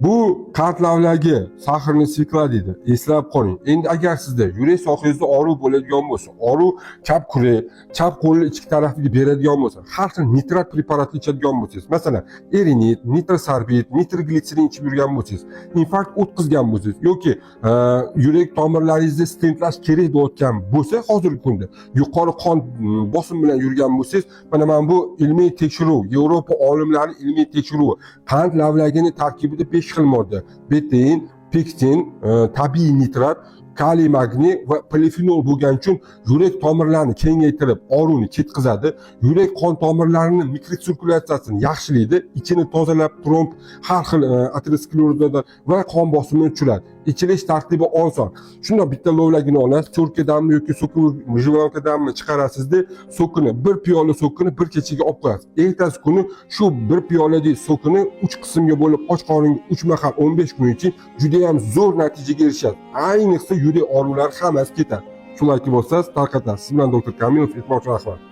Bu qand lavlagi sahrni sikladiydi. Eslab qoling. Endi agar sizda yurak sohasida og'riq bo'ladigan bo'lsa, og'riq chap kurek, chap qo'lni ichki tarafiga beradigan bo'lsa, har xil nitrat preparatni ichadigan bo'lsangiz, masalan, erinit, nitrosorbit, nitroglitserin ichib yurgan bo'lsangiz, infarkt o'tkazgan bo'lsangiz yoki yurak tomirlaringizda stentlash kerak bo'layotgan bo'lsa, hozirgi kunda yuqori qon bosim bilan yurgan bo'lsangiz, mana bu ilmiy tekshiruv, Yevropa olimlari ilmiy tekshiruvi qand lavlagining tarkibida 5 xil modda: betain, pektin, tabiiy nitrat, kaliy, magniy va polifenol bo'lgani uchun yurak tomirlarini kengaytirib, og'riqni ketkazadi, yurak qon tomirlarining mikrosirkulyatsiyasini yaxshilaydi, ichini tozalab, tromb, har xil aterosklerozdan va qon bosimini tushiradi. İçilish tartibi oson. Shundoq bitta lavlagini olasiz, cho'rkadanmi yoki so'kini, jivonkadanmi chiqarasizda, so'kini, bir piyola so'kini bir kechaga olib qo'yasiz. Ertasi kuni shu bir piyoladek so'kini 3 qismga bo'lib, och qoringa 3 mahal 15 kun iching, juda ham zo'r natijaga erishasiz. Ayniqsa yurak og'riqlari hammasi ketadi. Shuni aytib bo'lsangiz, tarqatasiz. Siz bilan doktor Kamilov, etmoqchi rahmat.